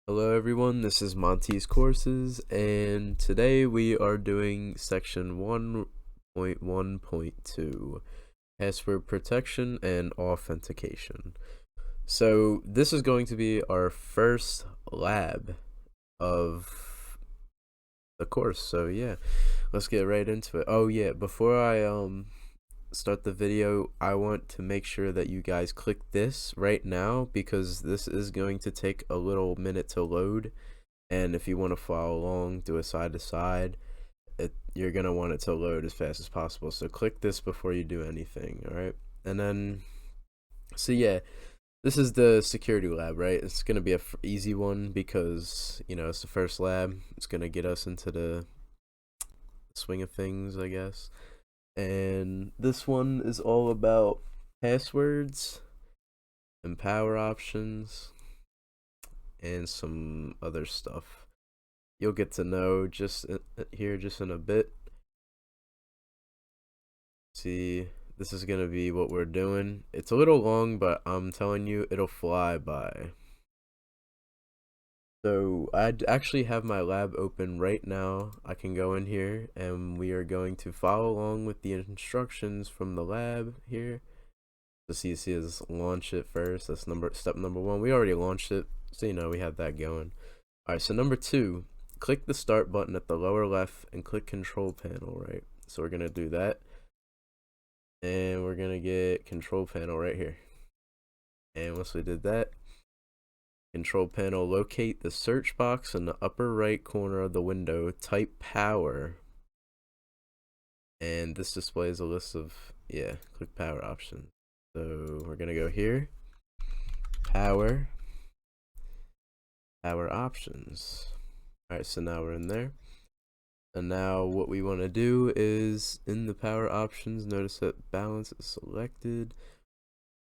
Hello everyone, this is Monty's Courses, and today we are doing section 1.1.2, password protection and authentication. So this is going to be our first lab of the course, so yeah, let's get right into it. Oh yeah, before I start the video, I want to make sure that you guys click this right now because this is going to take a little minute to load, and if you want to follow along, do a side to side, you're gonna want it to load as fast as possible. So click this before you do anything. All right, and then so yeah, this is the security lab, right? It's gonna be a easy one because it's the first lab. It's gonna get us into the swing of things, I guess. And this one is all about passwords and power options and some other stuff you'll get to know just here just in a bit. See, this is gonna be what we're doing. It's a little long, but I'm telling you, it'll fly by. So I actually have my lab open right now. I can go in here and we are going to follow along with the instructions from the lab here. The CC is launch it first. That's step number 1. We already launched it, so we have that going. Alright, so number 2, click the start button at the lower left and click control panel, right? So we're gonna do that. And we're gonna get control panel right here. And once we did that, control panel, locate the search box in the upper right corner of the window, type power, and this displays a list of click power options. So we're gonna go here, power options. All right, so now we're in there, and now what we want to do is in the power options, notice that balance is selected.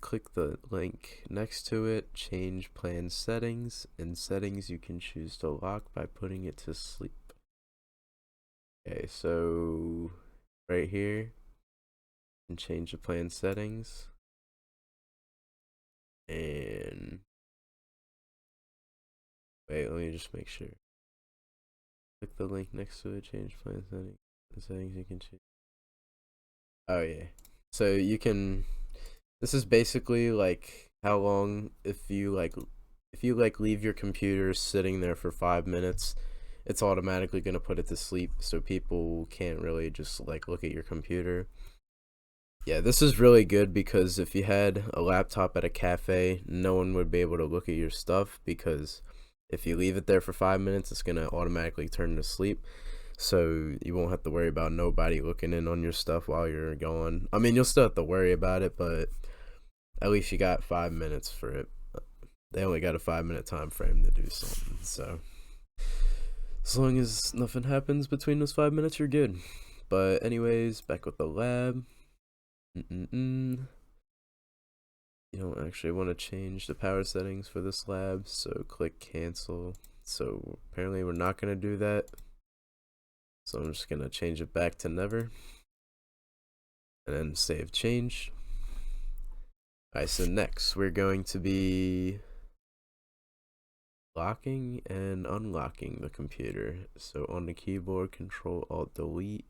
Click the link next to it, change plan settings. In settings, you can choose to lock by putting it to sleep. Okay, so right here, you can change the plan settings. And wait, let me just make sure. Click the link next to it, change plan settings. The settings you can choose. Oh yeah, so you can. This is basically like how long if you leave your computer sitting there for 5 minutes, it's automatically going to put it to sleep, so people can't really just look at your computer. Yeah, this is really good because if you had a laptop at a cafe, no one would be able to look at your stuff, because if you leave it there for 5 minutes, it's going to automatically turn to sleep. So you won't have to worry about nobody looking in on your stuff while you're going. I mean, you'll still have to worry about it, but at least you got 5 minutes for it. They only got a 5-minute time frame to do something. So as long as nothing happens between those 5 minutes, you're good. But anyways, back with the lab. You don't actually want to change the power settings for this lab, so click cancel. So apparently we're not going to do that. So I'm just going to change it back to never. And then save change. Alright, so next we're going to be locking and unlocking the computer. So on the keyboard, Control Alt Delete.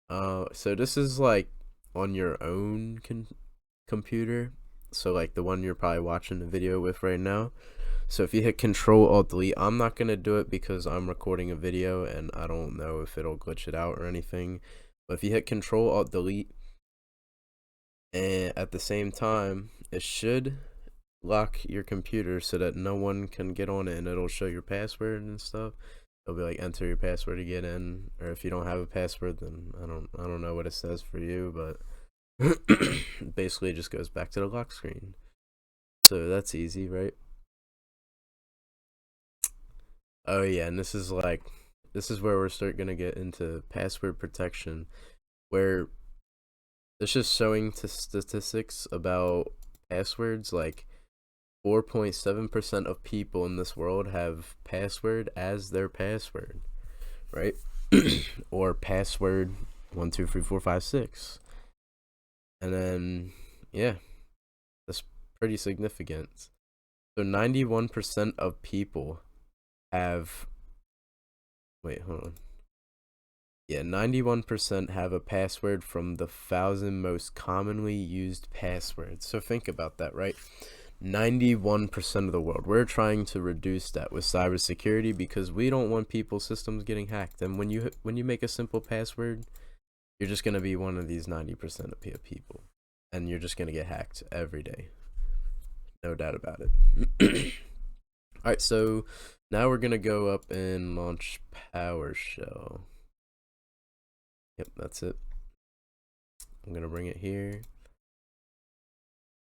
So this is like on your own computer. So like the one you're probably watching the video with right now. So if you hit Control Alt Delete, I'm not gonna do it because I'm recording a video and I don't know if it'll glitch it out or anything. But if you hit Control Alt Delete, and at the same time, it should lock your computer so that no one can get on it, and it'll show your password and stuff. It'll be like enter your password to get in, or if you don't have a password, then I don't know what it says for you, but basically it just goes back to the lock screen. So that's easy, right? Oh yeah, and this is where we're gonna get into password protection, where it's just showing statistics about passwords. Like 4.7% of people in this world have password as their password, right? Or password 12345 and then yeah, that's pretty significant. So 91% of people have, wait, hold on. Yeah, 91% have a password from the 1,000 most commonly used passwords. So think about that, right? 91% of the world. We're trying to reduce that with cybersecurity because we don't want people's systems getting hacked. And when you make a simple password, you're just going to be one of these 90% of people. And you're just going to get hacked every day. No doubt about it. All right, so now we're going to go up and launch PowerShell. Yep, that's it. I'm going to bring it here.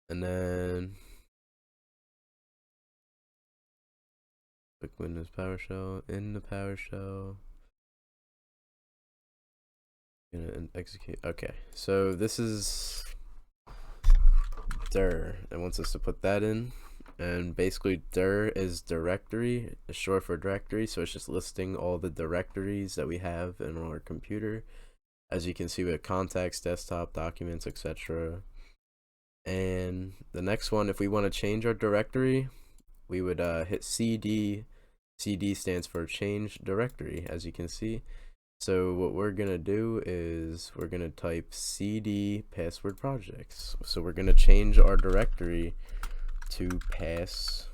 And then quick Windows PowerShell, in the PowerShell. Gonna execute. Okay, so this is dir. It wants us to put that in. And basically dir is directory, it's short for directory, so it's just listing all the directories that we have in our computer. As you can see, we have contacts, desktop, documents, etc. And the next one, if we want to change our directory, we would hit CD. CD stands for change directory, as you can see. So what we're gonna do is we're gonna type CD password projects. So we're gonna change our directory to password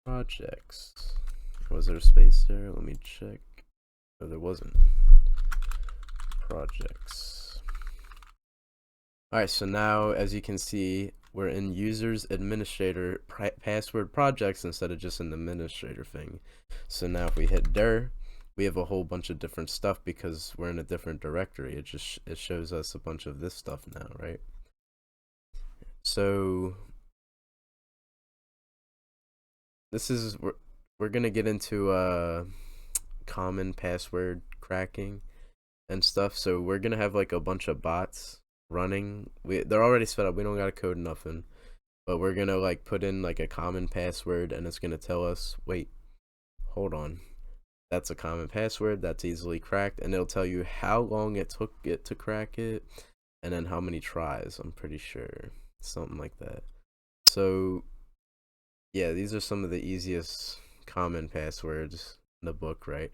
projects. Was there a space there? Let me check. Oh, there wasn't. Projects. Alright, so now as you can see, we're in users administrator password projects instead of just an administrator thing. So now if we hit dir, we have a whole bunch of different stuff because we're in a different directory. It shows us a bunch of this stuff now, right? So this is we're gonna get into common password cracking and stuff. So we're gonna have like a bunch of bots running. They're already set up. We don't gotta code nothing, but we're gonna like put in like a common password, and it's gonna tell us, wait, hold on, that's a common password that's easily cracked, and it'll tell you how long it took it to crack it, and then how many tries. I'm pretty sure something like that. So yeah, these are some of the easiest common passwords in the book, right?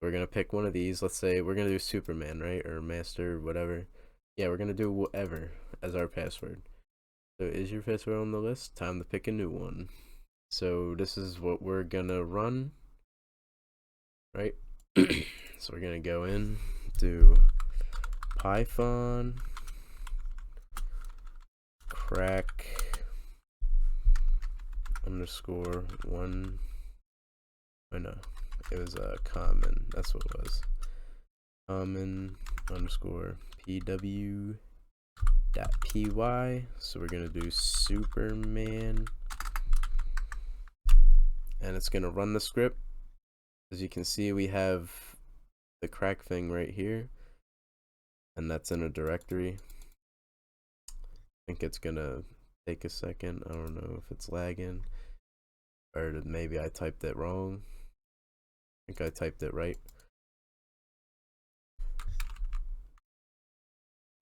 We're gonna pick one of these. Let's say we're gonna do Superman, right, or Master, whatever. Yeah, we're gonna do whatever as our password. So is your password on the list? Time to pick a new one. So this is what we're gonna run, right? So we're gonna go in, do Python crack underscore one. Oh no, it was a common. That's what it was. Common underscore pw dot py. So we're gonna do Superman, and it's gonna run the script. As you can see, we have the crack thing right here, and that's in a directory. I think it's gonna take a second. I don't know if it's lagging, or maybe I typed it wrong. I think I typed it right.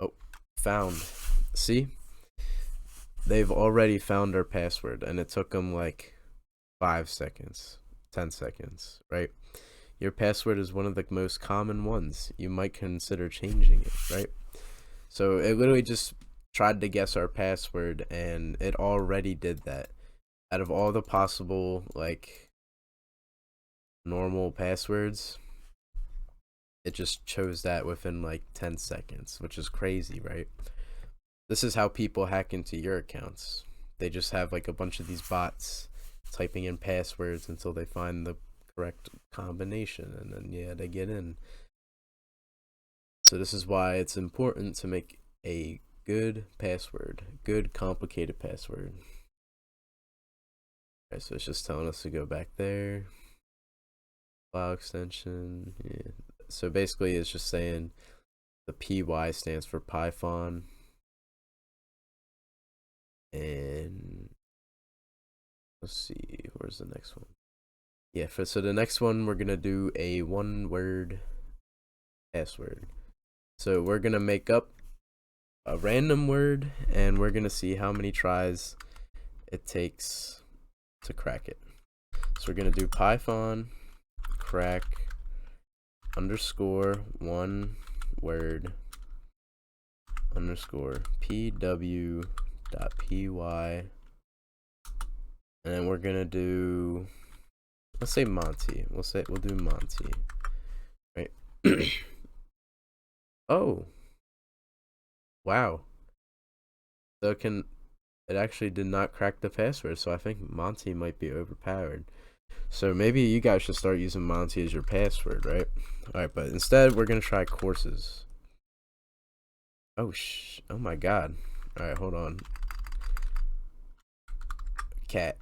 Oh, found. See? They've already found our password, and it took them like 5 seconds, 10 seconds, right? Your password is one of the most common ones. You might consider changing it, right? So it literally just tried to guess our password, and it already did that. Out of all the possible like normal passwords, it just chose that within like 10 seconds, which is crazy, right? This is how people hack into your accounts. They just have like a bunch of these bots typing in passwords until they find the correct combination, and then yeah, they get in. So this is why it's important to make a good password, good complicated password. Okay, so it's just telling us to go back there. File extension. Yeah. So basically it's just saying the PY stands for Python. And let's see, where's the next one? Yeah, so the next one we're gonna do a 1-word password. So we're gonna make up a random word, and we're gonna see how many tries it takes to crack it. So we're gonna do Python crack underscore one word underscore pw dot py, and then we're gonna do, let's say Monty. We'll do Monty, right? Oh, wow. So it actually did not crack the password, so I think Monty might be overpowered. So maybe you guys should start using Monty as your password, right? Alright, but instead we're gonna try courses. Oh oh my god. Alright, hold on. Cat.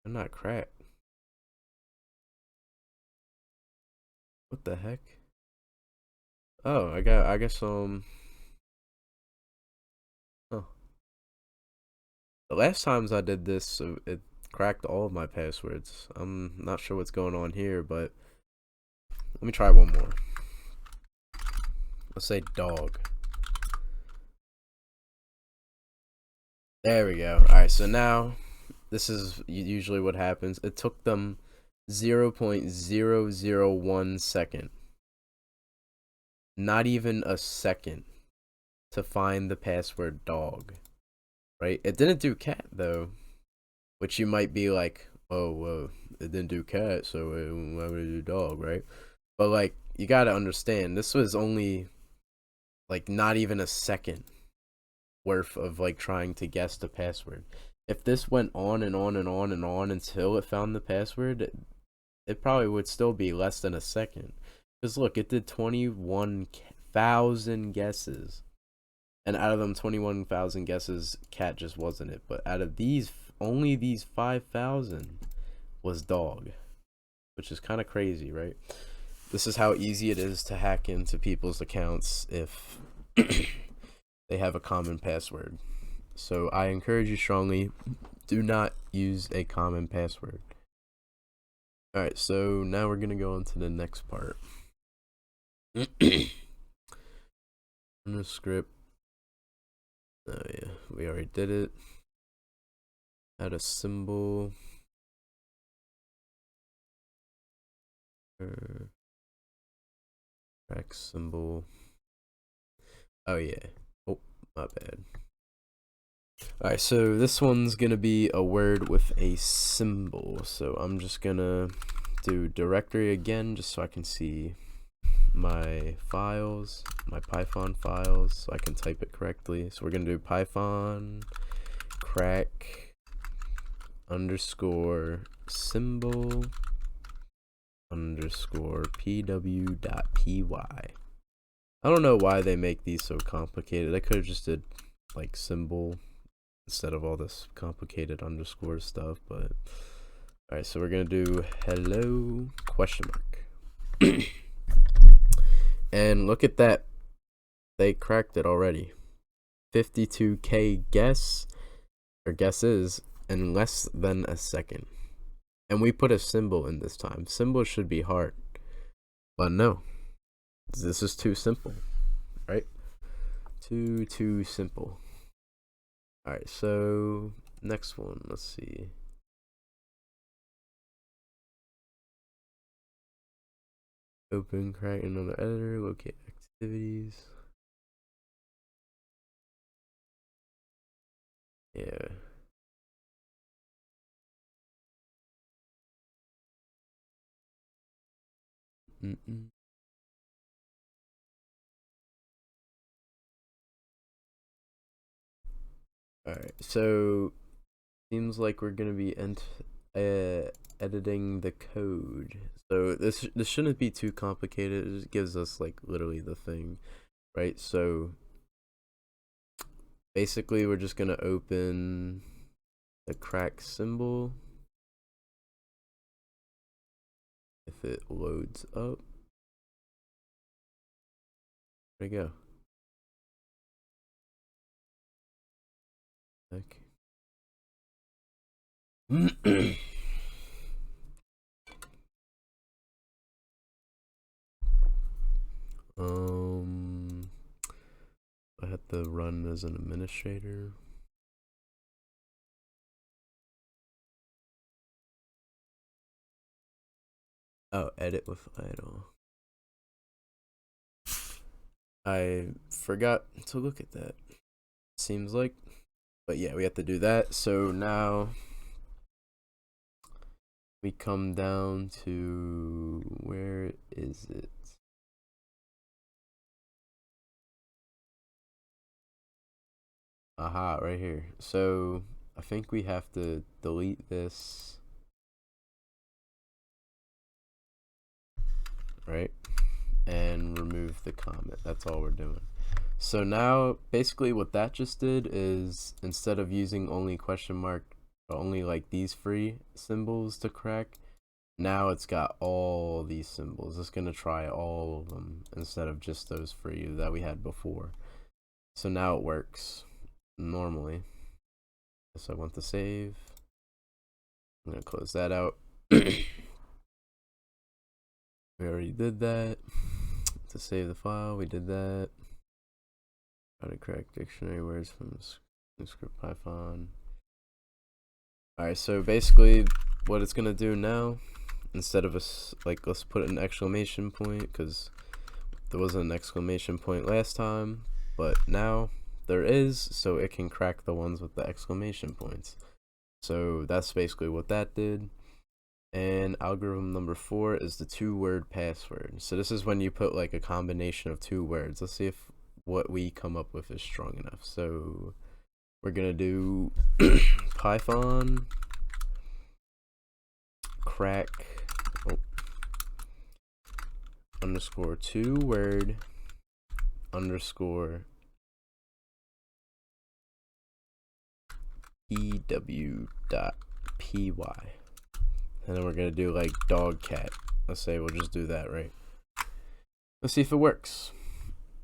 I'm not cracked. What the heck? Oh, I guess huh. The last times I did this, it cracked all of my passwords. I'm not sure what's going on here, but let me try one more. Let's say dog. There we go. Alright, so now this is usually what happens. It took them 0.001 second. Not even a second to find the password dog. Right? It didn't do cat though, which you might be like, oh, it didn't do cat, so why would it do dog, right? But like, you gotta understand, this was only like not even a second worth of like trying to guess the password. If this went on and on and on and on until it found the password, it probably would still be less than a second. Because look, it did 21,000 guesses. And out of them 21,000 guesses, cat just wasn't it. But out of these, only these 5,000 was dog. Which is kind of crazy, right? This is how easy it is to hack into people's accounts if they have a common password. So I encourage you strongly, do not use a common password. Alright, so now we're gonna go on to the next part. In the script. Oh yeah, we already did it. Add a symbol. Crack symbol. Oh yeah. Oh, my bad. Alright, so this one's gonna be a word with a symbol. So I'm just gonna do directory again just so I can see my files, my Python files, so I can type it correctly. So we're gonna do Python crack underscore symbol underscore pw.py. I don't know why they make these so complicated. I could have just did like symbol instead of all this complicated underscore stuff, but alright, so we're gonna do hello question mark. And look at that, they cracked it already. 52k guesses in less than a second. And we put a symbol in this time. Symbol should be hard, but no, this is too simple, right? Too simple. Alright, so next one, let's see. Open, crack another editor, locate activities. Yeah. Alright, so seems like we're gonna be editing the code. So this shouldn't be too complicated. It just gives us like literally the thing, right? So basically we're just gonna open the crack symbol. If it loads up, there we go. Okay. as an administrator. Oh, edit with idle. I forgot to look at that. Seems like. But yeah, we have to do that. So now we come down to, where is it? Aha, right here. So I think we have to delete this, right? And remove the comment. That's all we're doing. So now basically what that just did is, instead of using only question mark, only like these free symbols to crack, now it's got all these symbols. It's gonna try all of them instead of just those free that we had before. So now it works normally. So I want to save. I'm gonna close that out. We already did that. To save the file, we did that. How to crack dictionary words from script Python. Alright, so basically what it's gonna do now, instead of us, like, let's put an exclamation point, because there wasn't an exclamation point last time, but now there is, so it can crack the ones with the exclamation points. So that's basically what that did. And algorithm number 4 is the 2-word password. So this is when you put like a combination of 2 words. Let's see if what we come up with is strong enough. So we're gonna do Python crack underscore 2-word underscore PW.py. And then we're gonna do like dog cat. Let's say we'll just do that, right? Let's see if it works.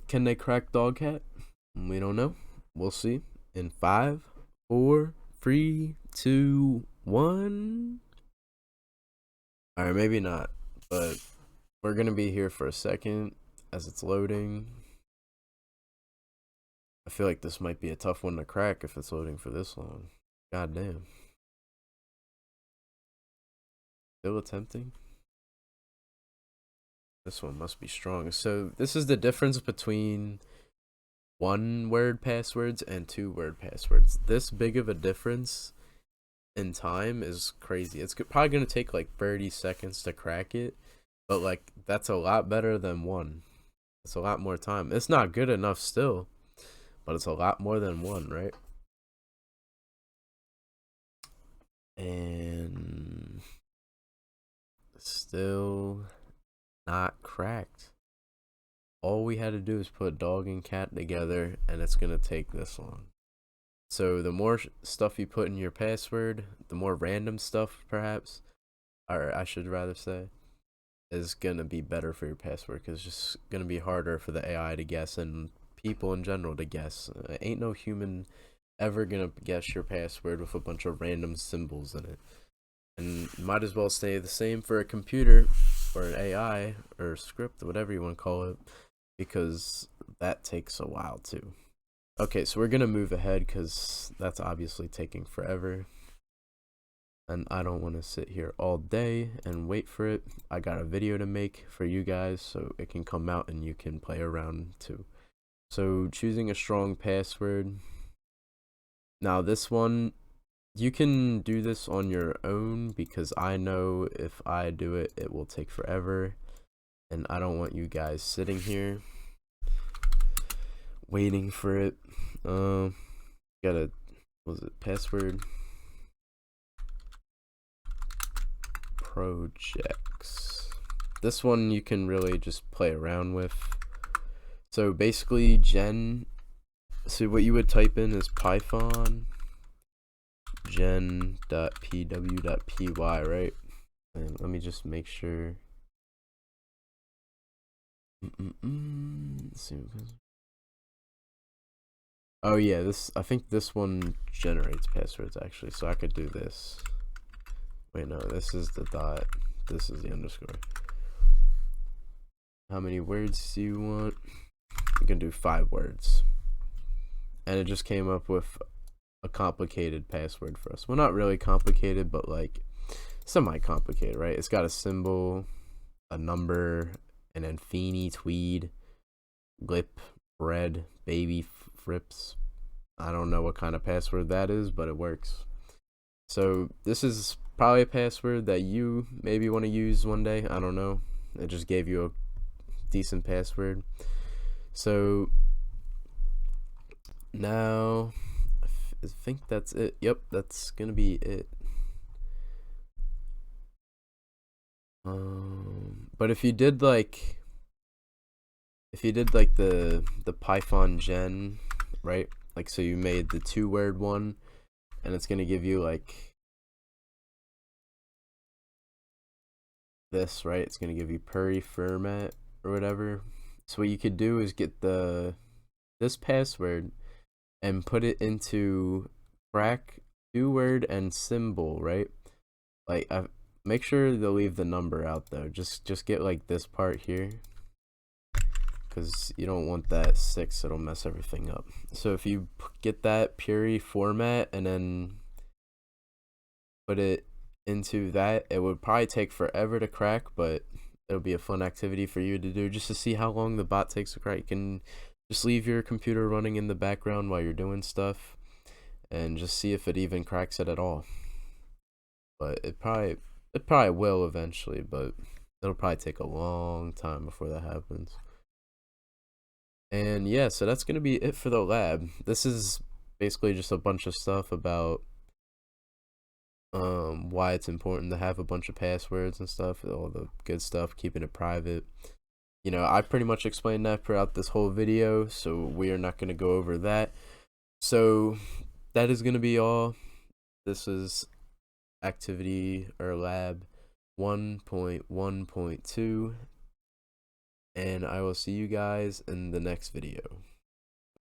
Can they crack dog cat? We don't know. We'll see in 5, 4, 3, 2, 1. All right, maybe not, but we're gonna be here for a second as it's loading. I feel like this might be a tough one to crack if it's loading for this long. God damn. Still attempting. This one must be strong. So this is the difference between 1-word passwords and 2-word passwords. This big of a difference in time is crazy. It's probably going to take like 30 seconds to crack it, but like that's a lot better than 1. It's a lot more time. It's not good enough still, but it's a lot more than 1, right? And still not cracked. All we had to do is put dog and cat together, and it's gonna take this long. So the more stuff you put in your password, the more random stuff perhaps, or I should rather say, is gonna be better for your password, because it's just gonna be harder for the AI to guess and people in general to guess. Ain't no human ever gonna guess your password with a bunch of random symbols in it. And might as well stay the same for a computer or an AI or script, whatever you want to call it, because that takes a while too. Okay, so we're gonna move ahead because that's obviously taking forever, and I don't want to sit here all day and wait for it. I got a video to make for you guys so it can come out and you can play around too. So choosing a strong password. Now this one, you can do this on your own, because I know if I do it, it will take forever, and I don't want you guys sitting here waiting for it. Gotta, what was it, password projects. This one you can really just play around with. So basically so what you would type in is Python gen.pw.py, right? And let me just make sure. Let's see. Oh yeah, I think this one generates passwords actually, so I could do this. Wait, no, this is the dot, this is the underscore. How many words do you want? You can do 5 words. and it just came up with a complicated password for us. Well, not really complicated, but like semi-complicated, right? It's got a symbol, a number, and then Feeny, Tweed, Lip, Bread, Baby, Frips. I don't know what kind of password that is, but it works. So this is probably a password that you maybe want to use one day. I don't know. It just gave you a decent password. So now I think that's it. Yep, that's gonna be it. But if you did like the Python gen, right? Like, so you made the 2-word one, and it's gonna give you like this, right? It's gonna give you Puri format or whatever. So what you could do is get this password and put it into crack 2-word and symbol, right? Like, make sure to leave the number out though. Just get like this part here, because you don't want that 6, it'll mess everything up. So if you get that Puri format and then put it into that, it would probably take forever to crack, but it'll be a fun activity for you to do just to see how long the bot takes to crack. You can just leave your computer running in the background while you're doing stuff and just see if it even cracks it at all. But it probably will eventually, but it'll probably take a long time before that happens. And yeah, so that's gonna be it for the lab. This is basically just a bunch of stuff about why it's important to have a bunch of passwords and stuff, all the good stuff, keeping it private. You know, I pretty much explained that throughout this whole video, so we are not going to go over that. So that is going to be all. This is activity or lab 1.1.2, and I will see you guys in the next video.